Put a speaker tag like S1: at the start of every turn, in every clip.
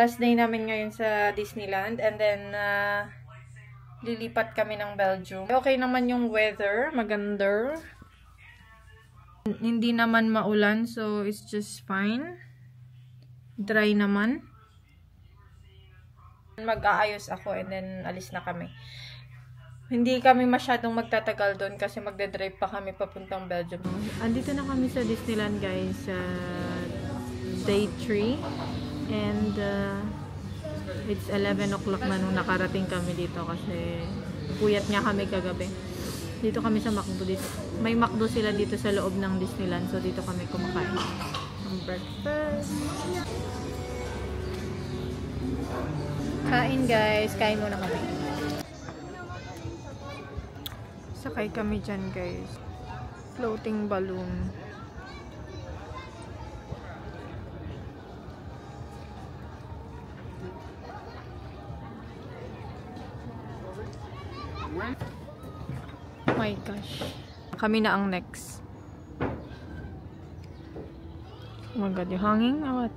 S1: Last day namin ngayon sa Disneyland. And then, lilipat kami ng Belgium. Okay naman yung weather. Maganda. Hindi naman maulan. So, it's just fine. Dry naman. Mag-aayos ako and then alis na kami. Hindi kami masyadong magtatagal doon kasi magdadrive pa kami papuntang Belgium. Andito na kami sa Disneyland, guys. Day 3. And it's 11 o'clock na nung nakarating kami dito kasi puyat nga kami kagabi. Dito kami sa McDo. Dito. May McDo sila dito sa loob ng Disneyland. So dito kami kumakain ng breakfast. Kain, guys. Kain muna kami. Sakay kami dyan, guys. Floating balloon. Oh my gosh. Kami na ang next. Oh my god, you're hanging? Or what?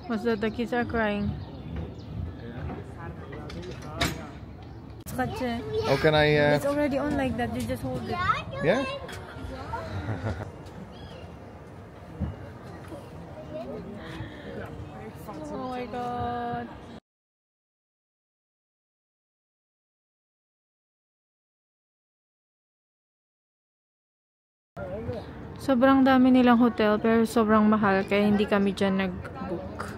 S1: What's that? The kids are crying.
S2: How can I?
S1: It's already on like that. You just hold it.
S2: Yeah.
S1: Oh my god. Sobrang dami nilang hotel pero sobrang mahal kaya hindi kami dyan nag-book.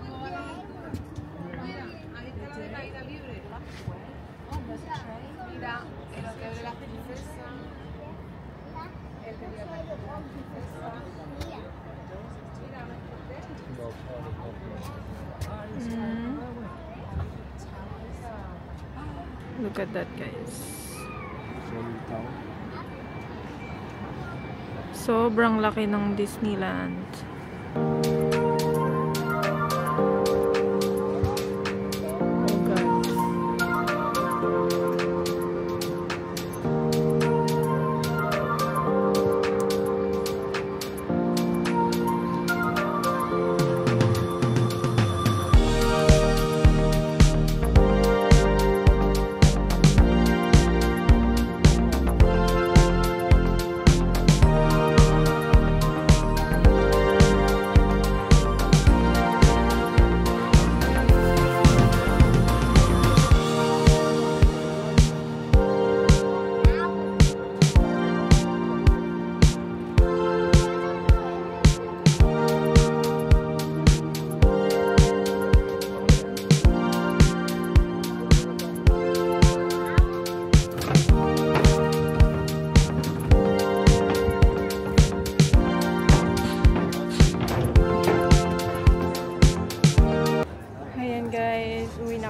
S1: Look at that, guys. Sobrang laki ng Disneyland.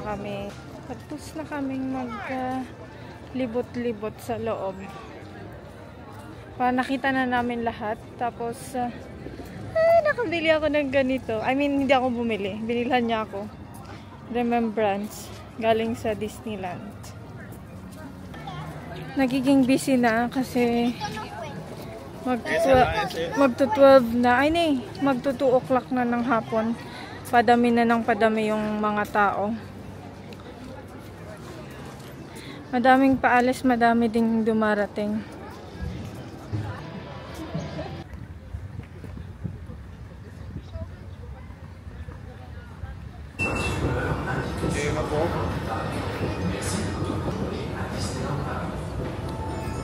S1: Kami. Tapos na kaming maglibot-libot sa loob. Nakita na namin lahat. Tapos, nakabili ako ng ganito. I mean, hindi ako bumili. Binilhan niya ako. Remembrance. Galing sa Disneyland. Nagiging busy na kasi magto-12 na. Ay, magto-2 o'clock na ng hapon. Padami na ng padami yung mga tao. Madaming paalis, madami ding dumarating.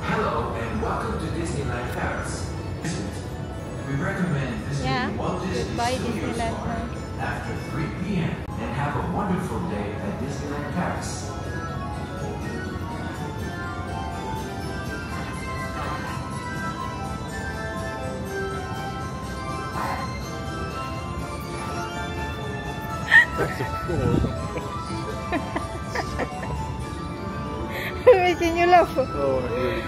S3: Hello and welcome to Disneyland Paris. We recommend visiting Walt Disney Studios Park after 3 p.m. and have a wonderful day at Disneyland Paris.
S1: Making you laugh.
S2: Oh, really?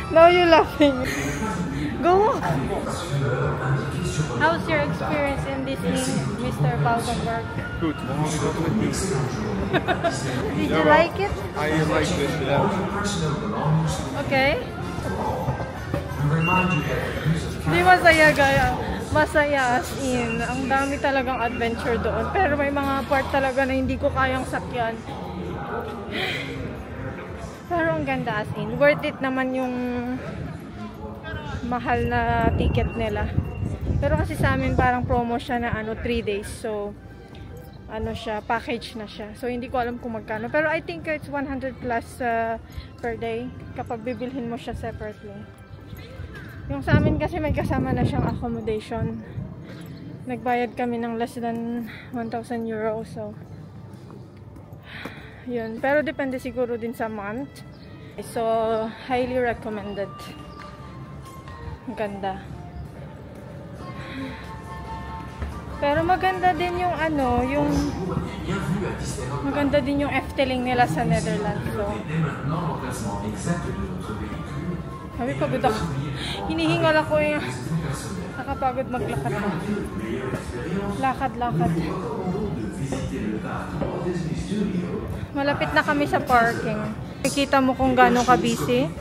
S1: Now you're laughing. Go on. How's your experience in Disney, Mr. Balkenberg?
S2: Good.
S1: Did you like it?
S2: I like this, yeah.
S1: Okay. Di masaya gaya. Masaya as in. Ang dami talagang adventure doon. Pero may mga part talaga na hindi ko kayang sakyan. Pero ang ganda as in. Worth it naman yung mahal na ticket nila. Pero kasi sa amin parang promo siya na 3 days. So, ano siya, package na siya. So, hindi ko alam kung magkano. Pero I think it's 100 plus per day kapag bibilhin mo siya separately. Yung sa amin kasi may kasama na siyang accommodation. Nagbayad kami ng less than 1,000 euro. So, yun. Pero depende siguro din sa month. So, highly recommended. Ganda. Pero maganda din yung maganda din yung Efteling nila sa Netherlands. So, sabi pagod ako. Hinihingal ako yung nakapagod maglakad na. Lakad-lakad. Malapit na kami sa parking. Nakikita mo kung gaano ka-busy.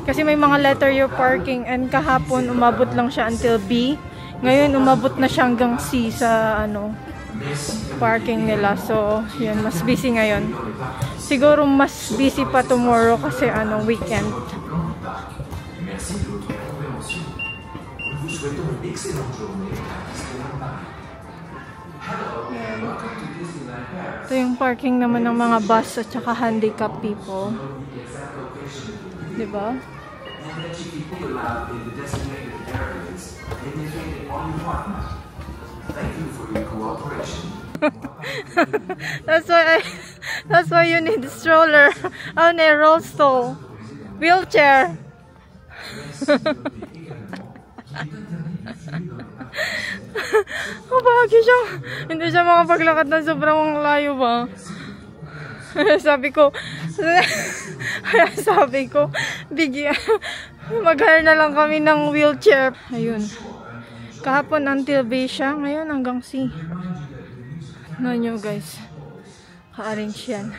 S1: Kasi may mga letter your parking and kahapon umabot lang siya until B. Ngayon umabot na siya hanggang C sa parking nila. So, yun, mas busy ngayon. Siguro mas busy pa tomorrow kasi weekend. Ito yung parking naman ng mga bus at saka handicap people. Diba? That's why you need a stroller. Oh, no, roll stool. Wheelchair. Kabagi siya. Hindi siya makapaglakad na sobrang layo ba? Sabi ko, bigyan, mag-hire na lang kami ng wheelchair. Ayun. Kahapon until B siya, ngayon hanggang C. No nyo guys. Ka-arrange yan.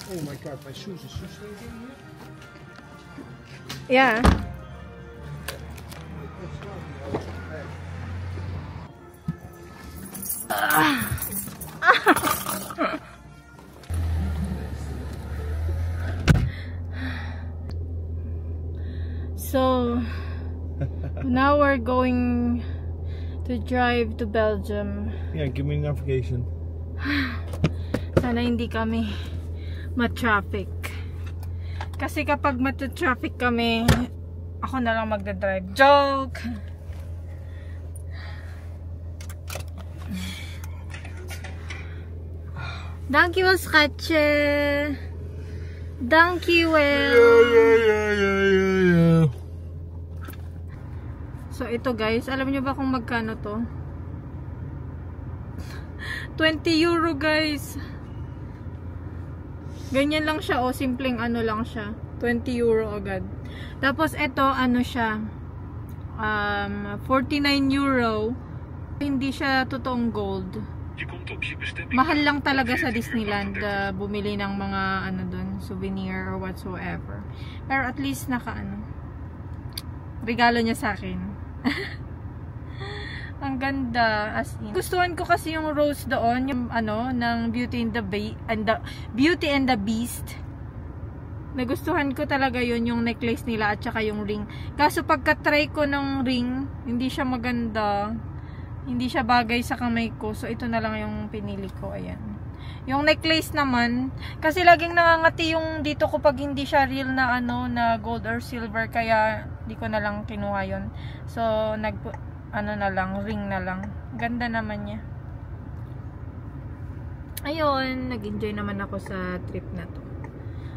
S2: Oh my god, my shoes are so stinky.
S1: Yeah. So now we're going to drive to Belgium.
S2: Yeah, give me navigation.
S1: Sana hindi kami ma-traffic. Kasi kapag ma-traffic kami, ako na lang magdadrive. Joke! Danke well, Schatje! Danke well! Yeah. So, ito guys, alam nyo ba kung magkano to? 20 euro guys! Ganyan lang siya, simpleng lang siya. 20 euro agad. Tapos ito, siya, 49 euro. Hindi siya totoong gold. Mahal lang talaga sa Disneyland bumili ng mga doon, souvenir or whatsoever. Pero at least regalo niya sa akin. Ang ganda, as in. Gustuhan ko kasi yung rose doon, yung ng Beauty and the Beast. Nagustuhan ko talaga yun, yung necklace nila at saka yung ring. Kaso pagka-try ko ng ring, hindi siya maganda. Hindi siya bagay sa kamay ko. So ito na lang yung pinili ko, ayan. Yung necklace naman, kasi laging nangangati yung dito ko pag hindi siya real na na gold or silver, kaya di ko na lang kinuha yun. So na lang, ring na lang. Ganda naman niya. ayun, nag-enjoy naman ako sa trip na to.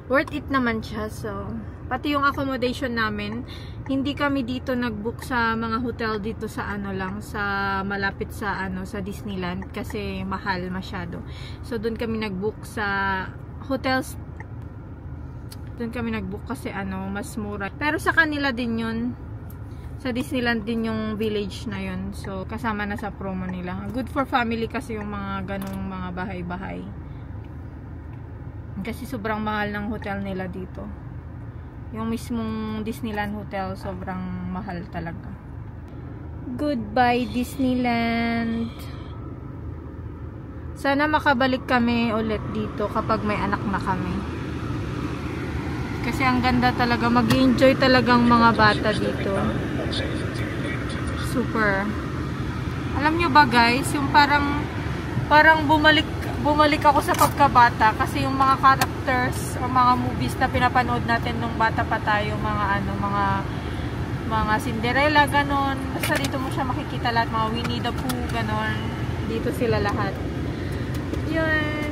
S1: Worth it naman siya. So, pati yung accommodation namin, hindi kami dito nag-book sa mga hotel dito sa ano lang, sa malapit sa ano, sa Disneyland kasi mahal masyado. So, doon kami nag-book sa hotels. Doon kami nag-book kasi ano, mas mura. Pero sa kanila din yun. Sa Disneyland din yung village na yun. So, kasama na sa promo nila. Good for family kasi yung mga ganong mga bahay-bahay. Kasi sobrang mahal ng hotel nila dito. Yung mismong Disneyland Hotel, sobrang mahal talaga. Goodbye, Disneyland! Sana makabalik kami ulit dito kapag may anak na kami. Kasi ang ganda talaga. Mag-enjoy talagang mga bata dito. Super. Alam nyo ba guys, yung parang bumalik ako sa pagkabata kasi yung mga characters o mga movies na pinapanood natin nung bata pa tayo, mga Cinderella, ganon. Basta dito mo siya makikita lahat, mga Winnie the Pooh, ganon. Dito sila lahat. Yun.